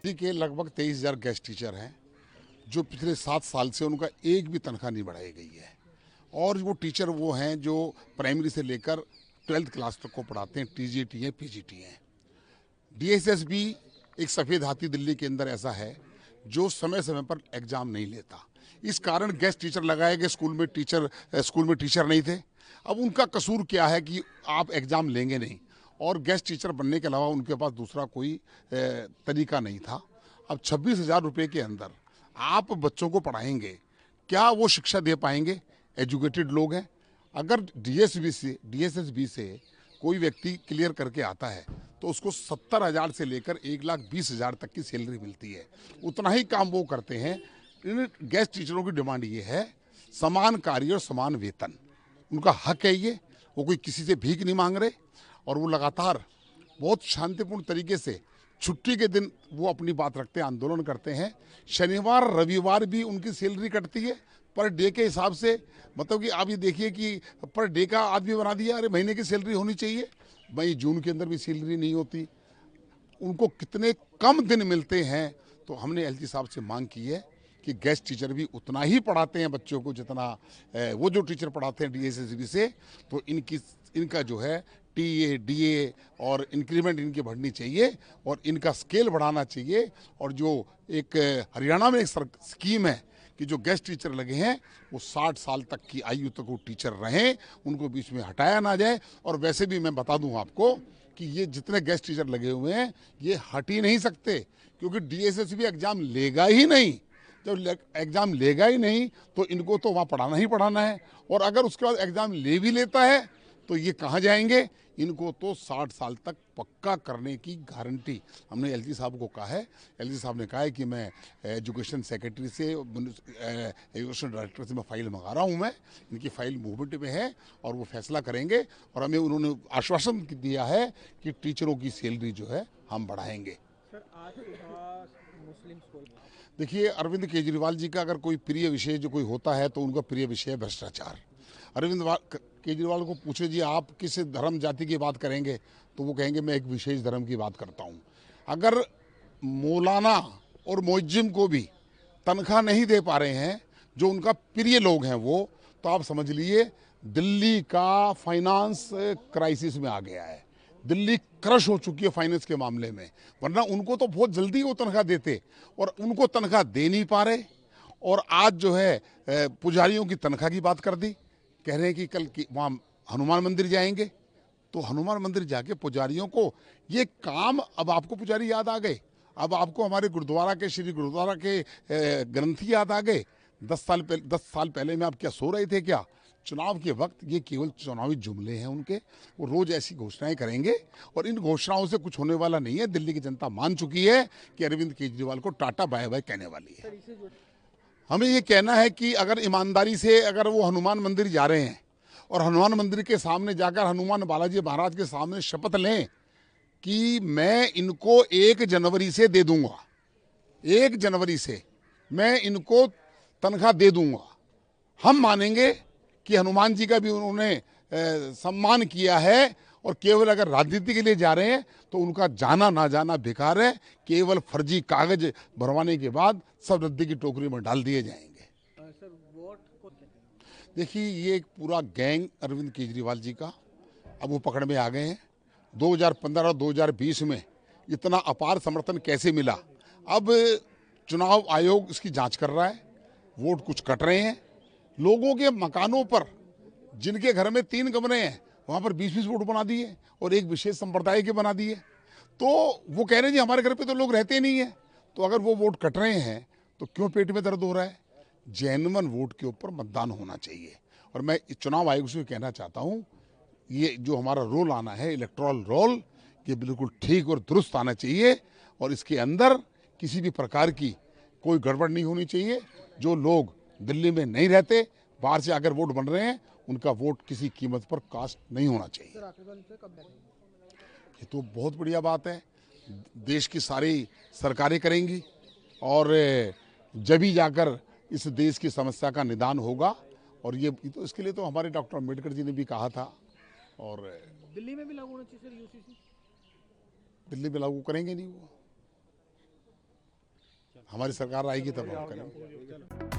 दिल्ली के लगभग 23,000 guest teacher हैं जो पिछले 7 साल से उनका एक भी तनख्वाह नहीं बढ़ाई गई है। और वो टीचर वो हैं जो प्राइमरी से लेकर 12th क्लास तक को पढ़ाते हैं, टीजीटी हैं, पीजीटी हैं। डीएसएस भी एक सफ़ेद हाथी दिल्ली के अंदर ऐसा है जो समय समय पर एग्ज़ाम नहीं लेता। इस कारण गेस्ट टीचर लगाए गए, स्कूल में टीचर नहीं थे। अब उनका कसूर क्या है कि आप एग्ज़ाम लेंगे नहीं, और गेस्ट टीचर बनने के अलावा उनके पास दूसरा कोई तरीका नहीं था। अब 26,000 रुपये के अंदर आप बच्चों को पढ़ाएंगे, क्या वो शिक्षा दे पाएंगे? एजुकेटेड लोग हैं। अगर डीएसएसबी से कोई व्यक्ति क्लियर करके आता है तो उसको 70,000 से लेकर 1,20,000 तक की सैलरी मिलती है। उतना ही काम वो करते हैं। इन गेस्ट टीचरों की डिमांड ये है, समान कार्य और समान वेतन, उनका हक है ये। वो कोई किसी से भीख नहीं मांग रहे, और वो लगातार बहुत शांतिपूर्ण तरीके से छुट्टी के दिन वो अपनी बात रखते हैं, आंदोलन करते हैं। शनिवार रविवार भी उनकी सैलरी कटती है पर डे के हिसाब से। मतलब कि आप ये देखिए कि पर डे का आदमी बना दिया, अरे महीने की सैलरी होनी चाहिए। मई जून के अंदर भी सैलरी नहीं होती, उनको कितने कम दिन मिलते हैं। तो हमने एलजी साहब से मांग की है कि गेस्ट टीचर भी उतना ही पढ़ाते हैं बच्चों को जितना वो जो टीचर पढ़ाते हैं डीएसएसबी से। तो इनका जो है टीए डीए और इंक्रीमेंट इनकी बढ़नी चाहिए, और इनका स्केल बढ़ाना चाहिए। और जो एक हरियाणा में एक स्कीम है कि जो गेस्ट टीचर लगे हैं वो 60 साल तक की आयु तक वो टीचर रहें, उनको बीच में हटाया ना जाए। और वैसे भी मैं बता दूं आपको कि ये जितने गेस्ट टीचर लगे हुए हैं ये हट ही नहीं सकते, क्योंकि डीएसएस भी एग्जाम लेगा ही नहीं। जब एग्जाम लेगा ही नहीं तो इनको तो वहाँ पढ़ाना ही पढ़ाना है। और अगर उसके बाद एग्जाम ले भी लेता है तो ये कहाँ जाएंगे? इनको तो 60 साल तक पक्का करने की गारंटी हमने एलजी साहब को कहा है। एलजी साहब ने कहा है कि मैं एजुकेशन सेक्रेटरी से, एजुकेशन डायरेक्टर से मैं फाइल मंगा रहा हूँ। मैं इनकी फाइल मूवमेंट में है और वो फैसला करेंगे। और हमें उन्होंने आश्वासन दिया है कि टीचरों की सैलरी जो है हम बढ़ाएंगे। सर, आज मुस्लिम स्कूल में देखिए, अरविंद केजरीवाल जी का अगर कोई प्रिय विषय जो कोई होता है तो उनका प्रिय विषय है भ्रष्टाचार। अरविंद केजरीवाल को पूछे जी आप किस धर्म जाति की बात करेंगे, तो वो कहेंगे मैं एक विशेष धर्म की बात करता हूँ। अगर मौलाना और मुअज्जिम को भी तनख्वाह नहीं दे पा रहे हैं जो उनका प्रिय लोग हैं वो, तो आप समझ लीजिए दिल्ली का फाइनेंस क्राइसिस में आ गया है। दिल्ली क्रश हो चुकी है फाइनेंस के मामले में। वरना उनको तो बहुत जल्दी वो तनख्वाह देते, और उनको तनख्वाह दे नहीं पा रहे। और आज जो है पुजारियों की तनख्वाह की बात कर दी, कह रहे हैं कि कल वहाँ हनुमान मंदिर जाएंगे। तो हनुमान मंदिर जाके पुजारियों को ये काम, अब आपको पुजारी याद आ गए, अब आपको हमारे गुरुद्वारा के श्री गुरुद्वारा के ग्रंथी याद आ गए। 10 साल पहले में आप क्या सो रहे थे क्या? चुनाव के वक्त ये केवल चुनावी जुमले हैं उनके। वो रोज ऐसी घोषणाएं करेंगे और इन घोषणाओं से कुछ होने वाला नहीं है। दिल्ली की जनता मान चुकी है कि अरविंद केजरीवाल को टाटा बाय बाय कहने वाली है। हमें ये कहना है कि अगर ईमानदारी से अगर वो हनुमान मंदिर जा रहे हैं और हनुमान मंदिर के सामने जाकर हनुमान बालाजी महाराज के सामने शपथ लें कि मैं इनको 1 जनवरी से दे दूंगा, 1 जनवरी से मैं इनको तनख्वाह दे दूंगा, हम मानेंगे कि हनुमान जी का भी उन्होंने सम्मान किया है। और केवल अगर राजनीति के लिए जा रहे हैं तो उनका जाना ना जाना बेकार है। केवल फर्जी कागज भरवाने के बाद सब रद्दी की टोकरी में डाल दिए जाएंगे। सर, वोट को देखिए, ये एक पूरा गैंग अरविंद केजरीवाल जी का अब वो पकड़ में आ गए हैं। 2015 और 2020 में इतना अपार समर्थन कैसे मिला? अब चुनाव आयोग इसकी जांच कर रहा है। वोट कुछ कट रहे हैं लोगों के मकानों पर, जिनके घर में 3 कमरे हैं वहाँ पर 20-20 वोट बना दिए और एक विशेष संप्रदाय के बना दिए। तो वो कह रहे हैं जी हमारे घर पे तो लोग रहते नहीं है। तो अगर वो वोट कट रहे हैं तो क्यों पेट में दर्द हो रहा है? जेन्युइन वोट के ऊपर मतदान होना चाहिए। और मैं चुनाव आयोग से कहना चाहता हूँ, ये जो हमारा रोल आना है, इलेक्टोरल रोल, ये बिल्कुल ठीक और दुरुस्त आना चाहिए। और इसके अंदर किसी भी प्रकार की कोई गड़बड़ नहीं होनी चाहिए। जो लोग दिल्ली में नहीं रहते, बाहर से अगर वोट बन रहे हैं, उनका वोट किसी कीमत पर कास्ट नहीं होना चाहिए। ये तो बहुत बढ़िया बात है। देश की सारी सरकारें करेंगी और जब ही जाकर इस देश की समस्या का निदान होगा। और ये तो इसके लिए तो हमारे डॉक्टर अम्बेडकर जी ने भी कहा था। और दिल्ली में भी लागू होना चाहिए सर यूसीसी? दिल्ली में लागू करेंगे नहीं वो। हमारी सरकार आएगी तब हम करेंगे।